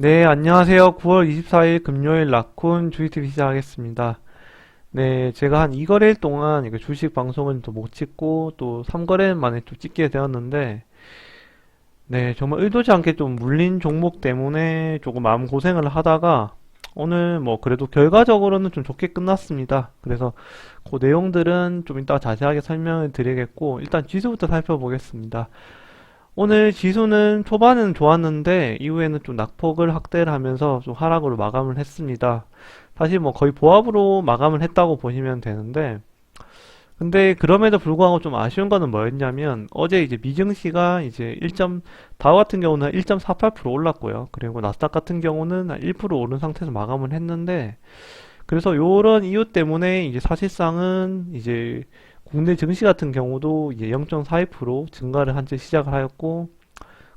네, 안녕하세요. 9월 24일 금요일 라쿤 주식TV 시작하겠습니다. 네, 제가 한 2거래일 동안 이거 주식 방송을 또 못 찍고 또 3거래일 만에 또 찍게 되었는데, 네, 정말 의도치 않게 좀 물린 종목 때문에 조금 마음고생을 하다가 오늘 뭐 그래도 결과적으로는 좀 좋게 끝났습니다. 그래서 그 내용들은 좀 이따 자세하게 설명을 드리겠고, 일단 지수부터 살펴보겠습니다. 오늘 지수는 초반은 좋았는데 이후에는 좀 낙폭을 확대를 하면서 좀 하락으로 마감을 했습니다. 사실 뭐 거의 보합으로 마감을 했다고 보시면 되는데, 근데 그럼에도 불구하고 좀 아쉬운 거는 뭐였냐면 어제 이제 미증시가 이제 1. 다우 같은 경우는 1.48% 올랐고요. 그리고 나스닥 같은 경우는 한 1% 오른 상태에서 마감을 했는데, 그래서 요런 이유 때문에 이제 사실상은 이제 국내 증시 같은 경우도 이제 0.42% 증가를 한 채 시작을 하였고,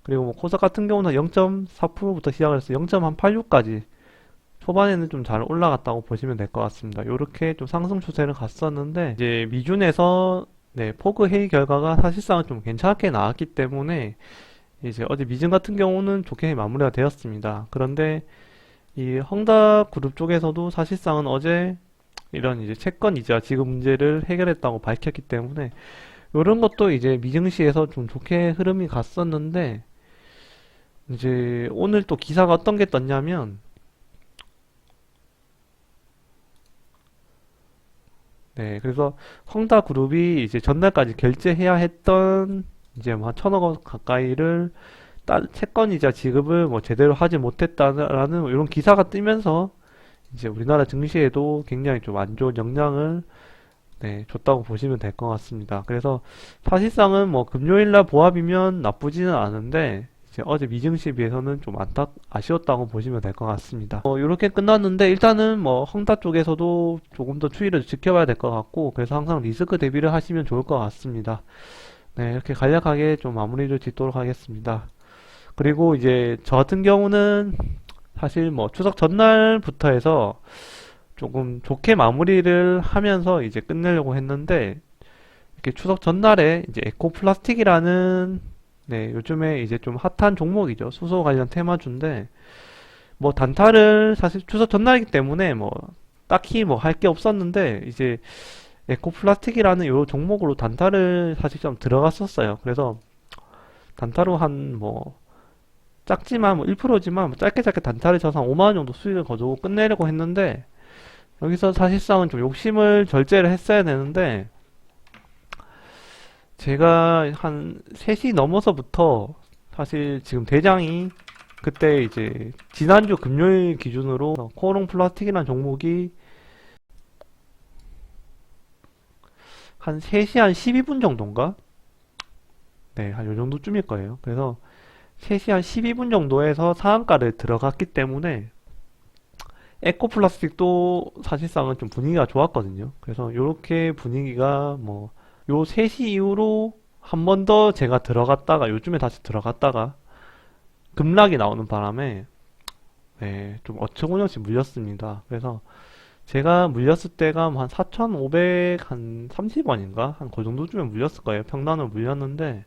그리고 뭐 코스닥 같은 경우는 0.4%부터 시작을 해서 0.86까지 초반에는 좀 잘 올라갔다고 보시면 될 것 같습니다. 요렇게 좀 상승 추세를 갔었는데 이제 미준에서 네, 포그 회의 결과가 사실상은 좀 괜찮게 나왔기 때문에 이제 어제 미증 같은 경우는 좋게 마무리가 되었습니다. 그런데 이 헝다 그룹 쪽에서도 사실상은 어제 이런 이제 채권 이자 지급 문제를 해결했다고 밝혔기 때문에 이런 것도 이제 미증시에서 좀 좋게 흐름이 갔었는데, 이제 오늘 또 기사가 어떤 게 떴냐면, 네, 그래서 헝다그룹이 이제 전날까지 결제해야 했던 이제 뭐 한 천억 원 가까이를 채권이자 지급을 뭐 제대로 하지 못했다라는 이런 기사가 뜨면서 이제 우리나라 증시에도 굉장히 좀 안 좋은 영향을 네, 줬다고 보시면 될 것 같습니다. 그래서 사실상은 뭐 금요일날 보합이면 나쁘지는 않은데 이제 어제 미증시에 비해서는 좀 아쉬웠다고 보시면 될 것 같습니다. 이렇게 끝났는데 일단은 뭐 헝다 쪽에서도 조금 더 추이를 지켜봐야 될 것 같고, 그래서 항상 리스크 대비를 하시면 좋을 것 같습니다. 네, 이렇게 간략하게 좀 마무리를 짓도록 하겠습니다. 그리고 이제 저 같은 경우는 사실 뭐 추석 전날부터 해서 조금 좋게 마무리를 하면서 이제 끝내려고 했는데, 이렇게 추석 전날에 이제 에코플라스틱이라는 네, 요즘에 이제 좀 핫한 종목이죠. 수소 관련 테마주인데, 뭐 단타를 사실 추석 전날이기 때문에 뭐 딱히 뭐 할 게 없었는데, 이제 에코플라스틱이라는 요 종목으로 단타를 사실 좀 들어갔었어요. 그래서 단타로 한 뭐 작지만 뭐 1%지만 뭐 짧게 짧게 단타를 쳐서 한 5만 원 정도 수익을 거두고 끝내려고 했는데, 여기서 사실상은 좀 욕심을 절제를 했어야 되는데, 제가 한 3시 넘어서부터 사실 지금 대장이 그때 이제 지난주 금요일 기준으로 코오롱 플라스틱이라는 종목이 한 3시 한 12분 정도인가? 네, 한 요 정도쯤일 거예요. 그래서 3시 한 12분 정도에서 상한가를 들어갔기 때문에 에코 플라스틱도 사실상은 좀 분위기가 좋았거든요. 그래서 요렇게 분위기가 뭐 요 3시 이후로 한 번 더 제가 들어갔다가 요즘에 다시 들어갔다가 급락이 나오는 바람에 네, 좀 어처구니없이 물렸습니다. 그래서 제가 물렸을 때가 한 4,500, 한 30원인가? 한 그 정도쯤에 물렸을 거예요. 평단으로 물렸는데,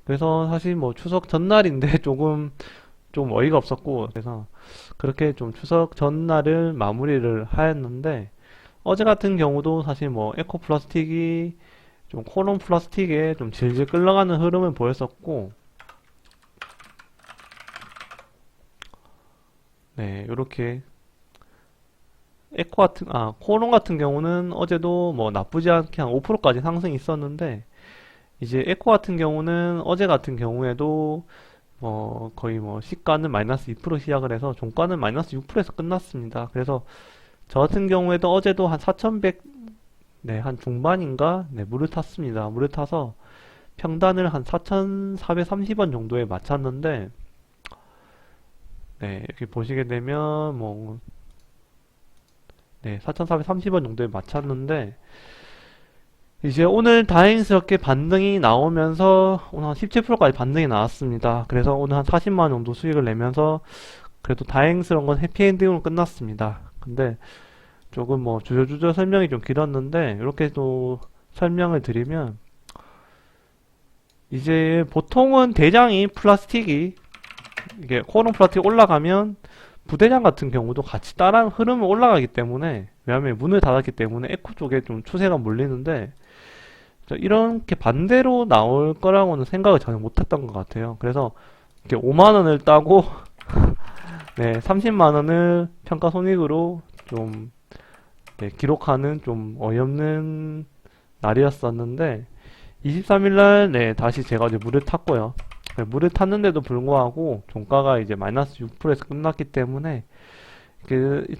그래서 사실 뭐 추석 전날인데 조금 좀 어이가 없었고, 그래서 그렇게 좀 추석 전날을 마무리를 하였는데, 어제 같은 경우도 사실 뭐 에코 플라스틱이 좀 코론 플라스틱에 좀 질질 끌려가는 흐름을 보였었고, 네, 요렇게 코론 같은 경우는 어제도 뭐 나쁘지 않게 한 5%까지 상승이 있었는데, 이제 에코 같은 경우는 어제 같은 경우에도 뭐 거의 뭐 시가는 마이너스 2% 시작을 해서 종가는 마이너스 6%에서 끝났습니다. 그래서 저 같은 경우에도 어제도 한 4,100, 네, 한 중반인가? 네, 물을 탔습니다. 물을 타서 평단을 한 4,430원 정도에 맞췄는데, 네, 이렇게 보시게 되면 뭐, 네, 4,430원 정도에 맞췄는데, 이제 오늘 다행스럽게 반등이 나오면서 오늘 한 17%까지 반등이 나왔습니다. 그래서 오늘 한 40만 원 정도 수익을 내면서 그래도 다행스러운 건 해피엔딩으로 끝났습니다. 근데 조금 뭐 주저주저 설명이 좀 길었는데 이렇게 또 설명을 드리면, 이제 보통은 대장이 플라스틱이 이게 코오롱 플라틱 올라가면 부대장 같은 경우도 같이 따라 흐름을 올라가기 때문에, 왜냐하면 문을 닫았기 때문에 에코 쪽에 좀 추세가 몰리는데, 이렇게 반대로 나올 거라고는 생각을 전혀 못했던 것 같아요. 그래서 이렇게 5만 원을 따고 네, 30만 원을 평가 손익으로 좀 네, 기록하는 좀 어이없는 날이었었는데, 23일 날 네, 다시 제가 이제 물을 탔고요. 네, 물을 탔는데도 불구하고 종가가 이제 마이너스 6%에서 끝났기 때문에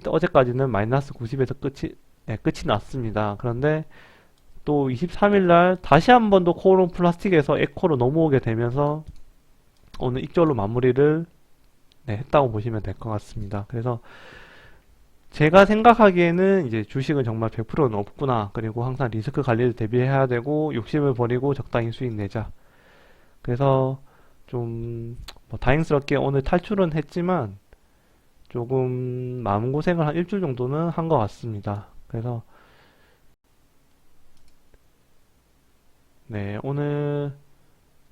어제까지는 마이너스 90에서 끝이 났습니다. 그런데 또 23일 날 다시 한 번 더 코오롱 플라스틱에서 에코로 넘어오게 되면서 오늘 익절로 마무리를 네, 했다고 보시면 될 것 같습니다. 그래서 제가 생각하기에는 이제 주식은 정말 100%는 없구나. 그리고 항상 리스크 관리를 대비해야 되고 욕심을 버리고 적당히 수익 내자. 그래서 좀 뭐 다행스럽게 오늘 탈출은 했지만 조금 마음고생을 한 일주일 정도는 한 것 같습니다. 그래서 네, 오늘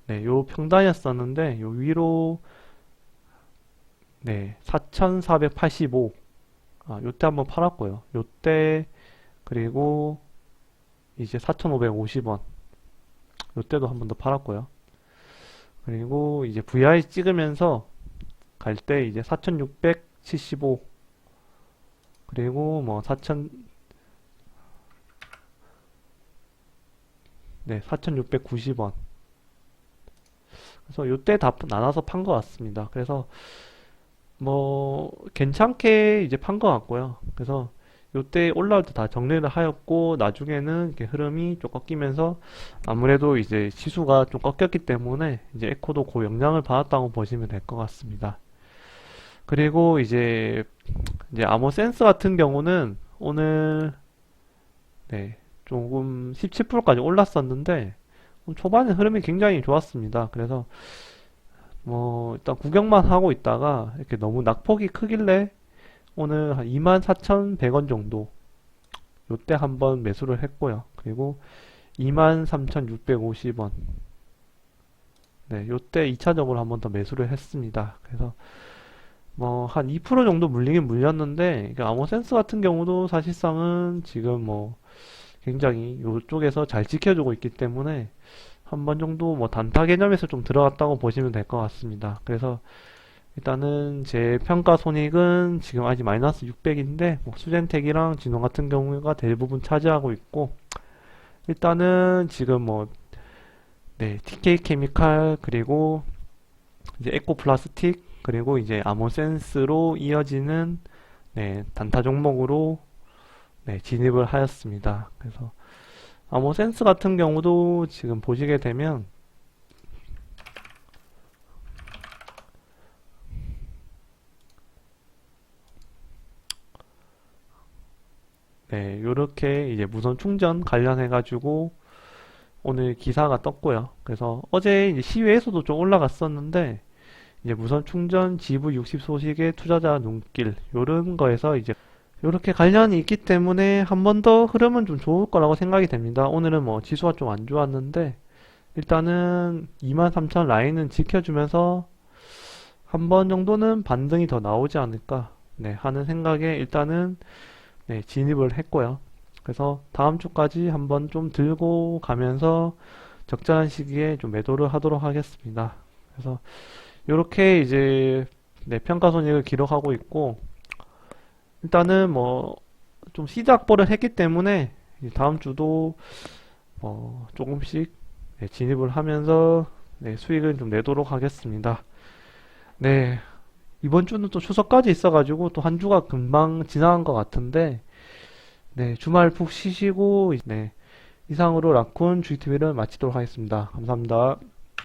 네, 요 평단이었었는데 요 위로 네, 4,485 요때 한번 팔았고요. 요때 그리고 이제 4,550원 요때도 한 번 더 팔았고요. 그리고 이제 VI 찍으면서 갈 때 이제 4,675 그리고 뭐 4,000 네, 4,690원. 그래서 요때 다 나눠서 판 것 같습니다. 그래서 뭐 괜찮게 이제 판 것 같고요. 그래서 요때 올라올 때 다 정리를 하였고 나중에는 이렇게 흐름이 좀 꺾이면서 아무래도 이제 지수가 좀 꺾였기 때문에 이제 에코도 그 영향을 받았다고 보시면 될 것 같습니다. 그리고 이제 아모센스 같은 경우는 오늘 네, 조금 17%까지 올랐었는데 초반에 흐름이 굉장히 좋았습니다. 그래서 뭐 일단 구경만 하고 있다가 이렇게 너무 낙폭이 크길래 오늘 한 24,100원 정도 요때 한번 매수를 했고요. 그리고 23,650원 네, 요때 2차적으로 한번 더 매수를 했습니다. 그래서 뭐 한 2% 정도 물리긴 물렸는데 아모센스 같은 경우도 사실상은 지금 뭐 굉장히 요쪽에서 잘 지켜주고 있기 때문에 한 번 정도 뭐 단타 개념에서 좀 들어갔다고 보시면 될 것 같습니다. 그래서 일단은 제 평가 손익은 지금 아직 마이너스 600인데 뭐 수젠텍이랑 진원 같은 경우가 대부분 차지하고 있고 일단은 지금 뭐 네, TK 케미칼 그리고 이제 에코 플라스틱 그리고 이제 아모센스로 이어지는 네, 단타 종목으로 네, 진입을 하였습니다. 그래서 아모센스 같은 경우도 지금 보시게 되면 네, 요렇게 이제 무선 충전 관련해 가지고 오늘 기사가 떴고요. 그래서 어제 이제 시외에서도 좀 올라갔었는데 이제 무선 충전 GV60 소식의 투자자 눈길 요런 거에서 이제 요렇게 관련이 있기 때문에 한 번 더 흐름은 좀 좋을 거라고 생각이 됩니다. 오늘은 뭐 지수가 좀 안 좋았는데 일단은 23,000 라인은 지켜주면서 한 번 정도는 반등이 더 나오지 않을까 네, 하는 생각에 일단은 네, 진입을 했고요. 그래서 다음 주까지 한번 좀 들고 가면서 적절한 시기에 좀 매도를 하도록 하겠습니다. 그래서 이렇게 이제 네, 평가 손익을 기록하고 있고 일단은 뭐 좀 시작 확보를 했기 때문에 다음 주도 조금씩 네, 진입을 하면서 네, 수익을 좀 내도록 하겠습니다. 네, 이번 주는 또 추석까지 있어가지고 또 한 주가 금방 지나간 것 같은데 네, 주말 푹 쉬시고 네, 이상으로 라쿤 GTV를 마치도록 하겠습니다. 감사합니다.